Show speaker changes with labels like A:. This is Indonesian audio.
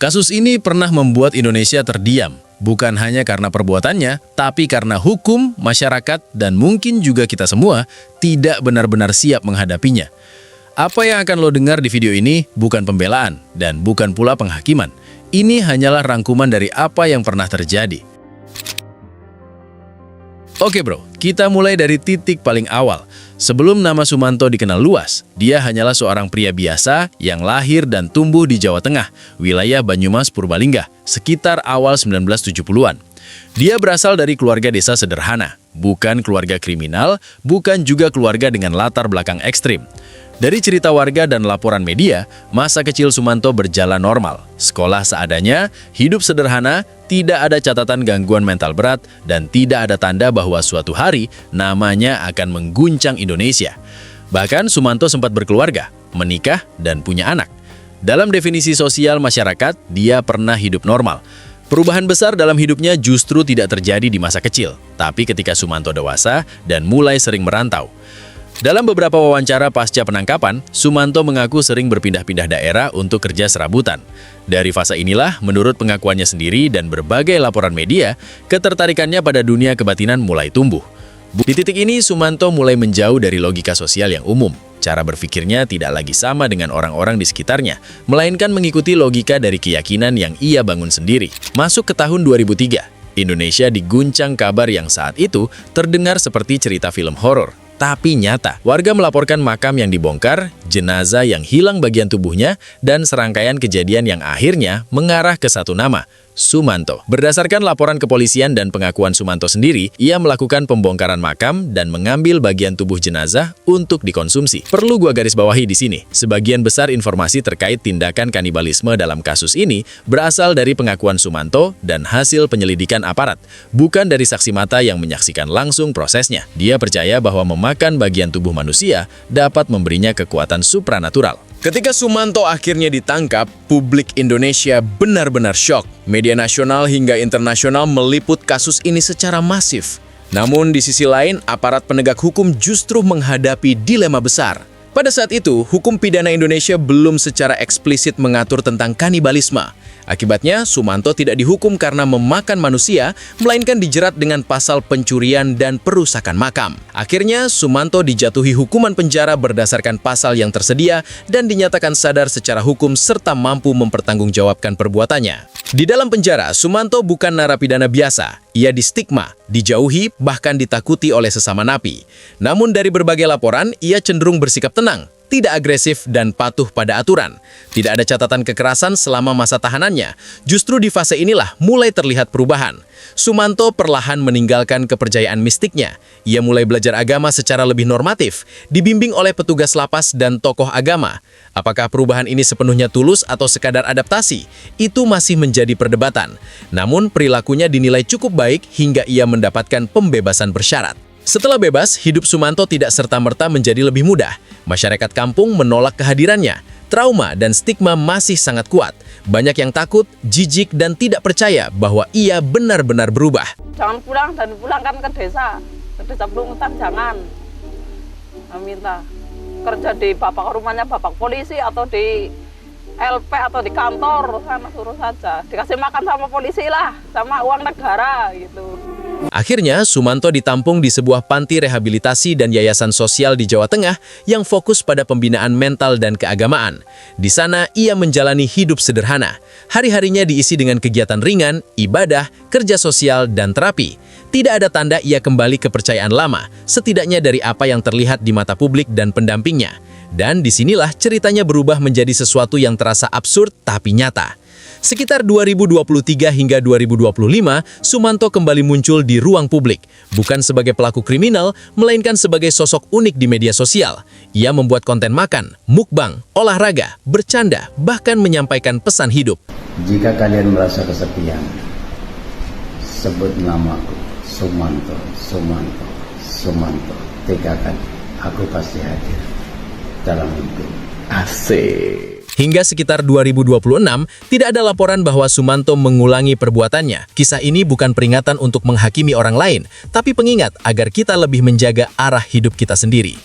A: Kasus ini pernah membuat Indonesia terdiam, bukan hanya karena perbuatannya, tapi karena hukum, masyarakat, dan mungkin juga kita semua tidak benar-benar siap menghadapinya. Apa yang akan lo dengar di video ini bukan pembelaan dan bukan pula penghakiman. Ini hanyalah rangkuman dari apa yang pernah terjadi. Oke bro, kita mulai dari titik paling awal. Sebelum nama Sumanto dikenal luas, dia hanyalah seorang pria biasa yang lahir dan tumbuh di Jawa Tengah, wilayah Banyumas, Purbalingga, sekitar awal 1970-an. Dia berasal dari keluarga desa sederhana, bukan keluarga kriminal, bukan juga keluarga dengan latar belakang ekstrim. Dari cerita warga dan laporan media, masa kecil Sumanto berjalan normal. Sekolah seadanya, hidup sederhana, tidak ada catatan gangguan mental berat, dan tidak ada tanda bahwa suatu hari namanya akan mengguncang Indonesia. Bahkan Sumanto sempat berkeluarga, menikah, dan punya anak. Dalam definisi sosial masyarakat, dia pernah hidup normal. Perubahan besar dalam hidupnya justru tidak terjadi di masa kecil, tapi ketika Sumanto dewasa dan mulai sering merantau. Dalam beberapa wawancara pasca penangkapan, Sumanto mengaku sering berpindah-pindah daerah untuk kerja serabutan. Dari fase inilah, menurut pengakuannya sendiri dan berbagai laporan media, ketertarikannya pada dunia kebatinan mulai tumbuh. Di titik ini, Sumanto mulai menjauh dari logika sosial yang umum. Cara berpikirnya tidak lagi sama dengan orang-orang di sekitarnya, melainkan mengikuti logika dari keyakinan yang ia bangun sendiri. Masuk ke tahun 2003, Indonesia diguncang kabar yang saat itu terdengar seperti cerita film horor. Tapi nyata, warga melaporkan makam yang dibongkar, jenazah yang hilang bagian tubuhnya, dan serangkaian kejadian yang akhirnya mengarah ke satu nama, Sumanto. Berdasarkan laporan kepolisian dan pengakuan Sumanto sendiri, ia melakukan pembongkaran makam dan mengambil bagian tubuh jenazah untuk dikonsumsi. Perlu gua garis bawahi di sini, sebagian besar informasi terkait tindakan kanibalisme dalam kasus ini berasal dari pengakuan Sumanto dan hasil penyelidikan aparat, bukan dari saksi mata yang menyaksikan langsung prosesnya. Dia percaya bahwa memakan bagian tubuh manusia dapat memberinya kekuatan supranatural. Ketika Sumanto akhirnya ditangkap, publik Indonesia benar-benar syok. Media nasional hingga internasional meliput kasus ini secara masif. Namun di sisi lain, aparat penegak hukum justru menghadapi dilema besar. Pada saat itu, hukum pidana Indonesia belum secara eksplisit mengatur tentang kanibalisme. Akibatnya, Sumanto tidak dihukum karena memakan manusia, melainkan dijerat dengan pasal pencurian dan perusakan makam. Akhirnya, Sumanto dijatuhi hukuman penjara berdasarkan pasal yang tersedia dan dinyatakan sadar secara hukum serta mampu mempertanggungjawabkan perbuatannya. Di dalam penjara, Sumanto bukan narapidana biasa. Ia distigma, dijauhi, bahkan ditakuti oleh sesama napi. Namun dari berbagai laporan, ia cenderung bersikap tenang, tidak agresif dan patuh pada aturan. Tidak ada catatan kekerasan selama masa tahanannya. Justru di fase inilah mulai terlihat perubahan. Sumanto perlahan meninggalkan kepercayaan mistiknya. Ia mulai belajar agama secara lebih normatif, dibimbing oleh petugas lapas dan tokoh agama. Apakah perubahan ini sepenuhnya tulus atau sekadar adaptasi? Itu masih menjadi perdebatan. Namun perilakunya dinilai cukup baik hingga ia mendapatkan pembebasan bersyarat. Setelah bebas, hidup Sumanto tidak serta-merta menjadi lebih mudah. Masyarakat kampung menolak kehadirannya. Trauma dan stigma masih sangat kuat. Banyak yang takut, jijik, dan tidak percaya bahwa ia benar-benar berubah.
B: Jangan pulang dan pulangkan ke desa Pelungutan jangan. Minta kerja di rumahnya bapak polisi atau di LP atau di kantor, sana suruh saja. Dikasih makan sama polisi lah, sama uang negara gitu.
A: Akhirnya, Sumanto ditampung di sebuah panti rehabilitasi dan yayasan sosial di Jawa Tengah yang fokus pada pembinaan mental dan keagamaan. Di sana, ia menjalani hidup sederhana. Hari-harinya diisi dengan kegiatan ringan, ibadah, kerja sosial, dan terapi. Tidak ada tanda ia kembali ke kepercayaan lama, setidaknya dari apa yang terlihat di mata publik dan pendampingnya. Dan disinilah ceritanya berubah menjadi sesuatu yang terasa absurd tapi nyata. Sekitar 2023 hingga 2025, Sumanto kembali muncul di ruang publik, bukan sebagai pelaku kriminal, melainkan sebagai sosok unik di media sosial. Ia membuat konten makan, mukbang, olahraga, bercanda, bahkan menyampaikan pesan hidup.
C: Jika kalian merasa kesepian, sebut namaku, Sumanto, Sumanto, Sumanto. Tegakan, aku pasti hadir dalam hidup.
A: Asik. Hingga sekitar 2026, tidak ada laporan bahwa Sumanto mengulangi perbuatannya. Kisah ini bukan peringatan untuk menghakimi orang lain, tapi pengingat agar kita lebih menjaga arah hidup kita sendiri.